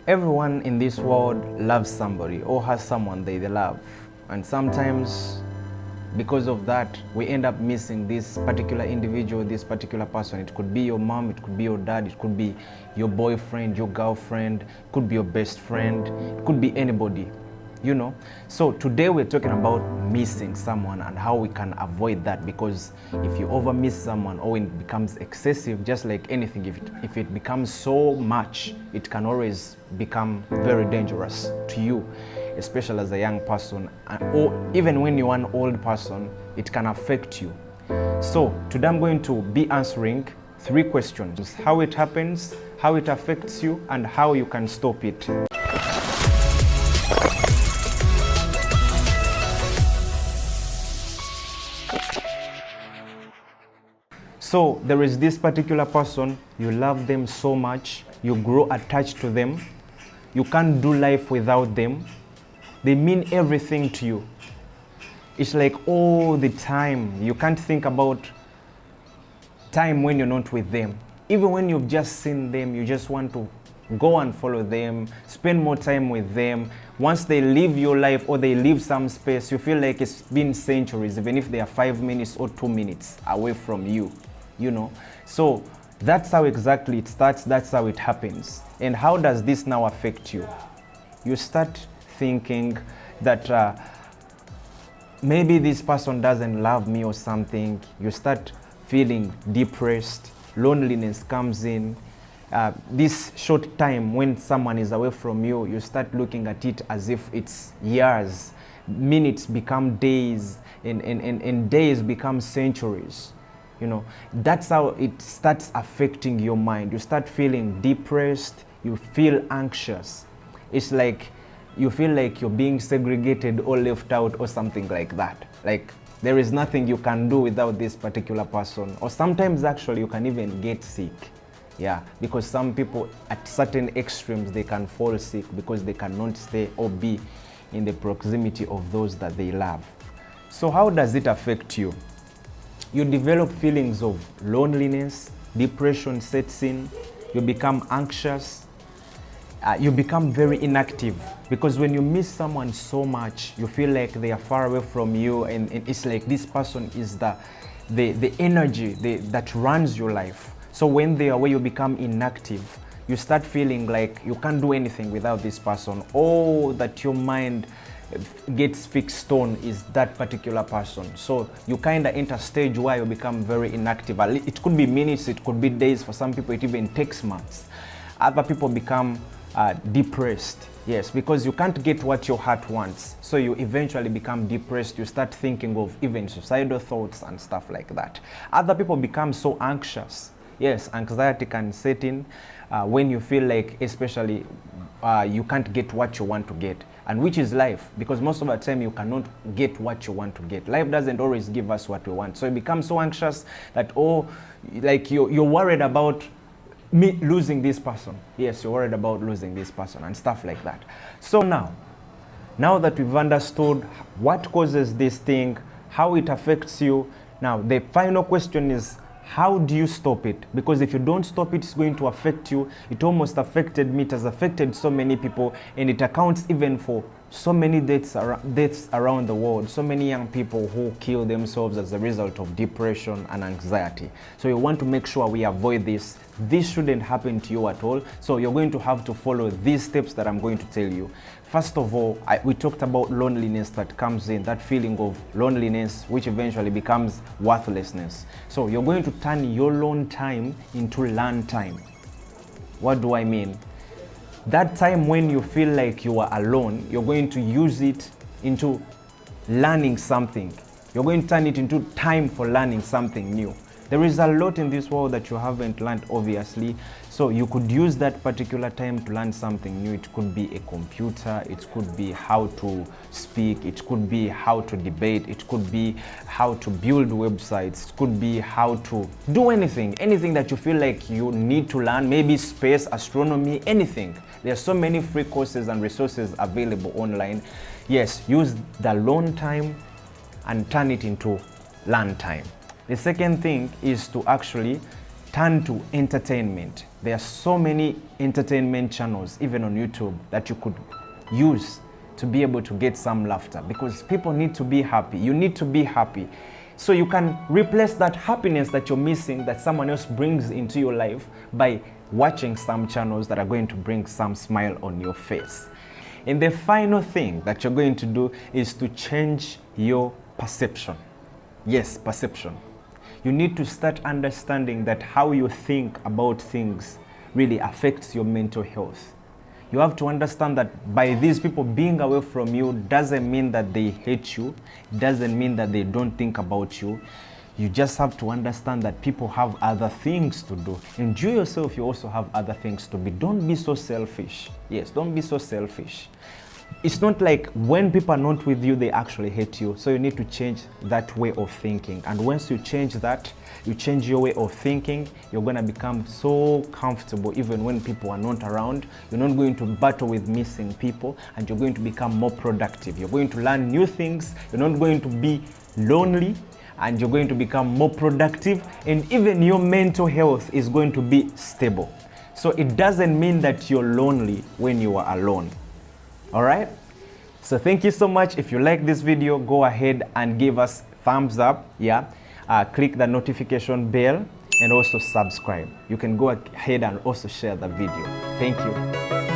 Everyone in this world loves somebody or has someone they love, and sometimes because of that we end up missing this particular individual, this particular person. It could be your mom, it could be your dad, it could be your boyfriend, your girlfriend, it could be your best friend, it could be anybody, you know. So today we're talking about missing someone and how we can avoid that, because if you over miss someone or it becomes excessive, just like anything, if it becomes so much, it can always become very dangerous to you, especially as a young person, or even when you're an old person, it can affect you. So today I'm going to be answering 3 questions: how it happens, how it affects you, and how you can stop it. So there is this particular person, you love them so much, you grow attached to them, you can't do life without them. They mean everything to you. It's like all the time, you can't think about time when you're not with them. Even when you've just seen them, you just want to go and follow them, spend more time with them. Once they leave your life or they leave some space, you feel like it's been centuries, even if they are 5 minutes or 2 minutes away from you, you know. So that's how exactly it starts, that's how it happens. And how does this now affect you? You start thinking that maybe this person doesn't love me or something. You start feeling depressed, loneliness comes in. This short time when someone is away from you, you start looking at it as if it's years. Minutes become days, and days become centuries. You know, that's how it starts affecting your mind. You start feeling depressed, you feel anxious. It's like you feel like you're being segregated or left out or something like that. Like there is nothing you can do without this particular person. Or sometimes actually you can even get sick. Yeah, because some people at certain extremes, they can fall sick because they cannot stay or be in the proximity of those that they love. So how does it affect you? You develop feelings of loneliness, depression sets in, you become anxious, you become very inactive, because when you miss someone so much, you feel like they are far away from you, and it's like this person is the energy that runs your life. So when they are away, you become inactive. You start feeling like you can't do anything without this person. All that your mind gets fixed on is that particular person. So you kind of enter a stage where you become very inactive. It could be minutes, it could be days. For some people, it even takes months. Other people become depressed. Yes, because you can't get what your heart wants. So you eventually become depressed. You start thinking of even suicidal thoughts and stuff like that. Other people become so anxious. Yes, anxiety can set in when you feel like, especially, you can't get what you want to get, and which is life, because most of the time you cannot get what you want to get. Life doesn't always give us what we want. So you become so anxious that, like you're worried about me losing this person. Yes, you're worried about losing this person and stuff like that. So now that we've understood what causes this thing, how it affects you, now the final question is, how do you stop it? Because if you don't stop it, it's going to affect you. It almost affected me. It has affected so many people, and it accounts even for so many deaths around the world. So many young people who kill themselves as a result of depression and anxiety. So you want to make sure we avoid this. This shouldn't happen to you at all. So you're going to have to follow these steps that I'm going to tell you. First of all, we talked about loneliness that comes in, that feeling of loneliness, which eventually becomes worthlessness. So you're going to turn your lone time into learn time. What do I mean? That time when you feel like you are alone, you're going to use it into learning something. You're going to turn it into time for learning something new. There is a lot in this world that you haven't learned, obviously. So you could use that particular time to learn something new. It could be a computer, it could be how to speak, it could be how to debate, it could be how to build websites, it could be how to do anything that you feel like you need to learn, maybe space, astronomy, anything. There are so many free courses and resources available online. Yes, use the alone time and turn it into learn time. The second thing is to actually turn to entertainment. There are so many entertainment channels, even on YouTube, that you could use to be able to get some laughter, because people need to be happy. You need to be happy. So you can replace that happiness that you're missing, that someone else brings into your life, by watching some channels that are going to bring some smile on your face. And the final thing that you're going to do is to change your perception. Yes, perception. You need to start understanding that how you think about things really affects your mental health. You have to understand that by these people being away from you doesn't mean that they hate you, doesn't mean that they don't think about you. You just have to understand that people have other things to do. And you yourself, you also have other things to be. Don't be so selfish. Yes, don't be so selfish. It's not like when people are not with you, they actually hate you. So you need to change that way of thinking. And once you change that, you change your way of thinking, you're going to become so comfortable even when people are not around. You're not going to battle with missing people, and you're going to become more productive. You're going to learn new things. You're not going to be lonely, and you're going to become more productive, and even your mental health is going to be stable. So it doesn't mean that you're lonely when you are alone. All right? So thank you so much. If you like this video, go ahead and give us thumbs up. Yeah. Click the notification bell and also subscribe. You can go ahead and also share the video. Thank you.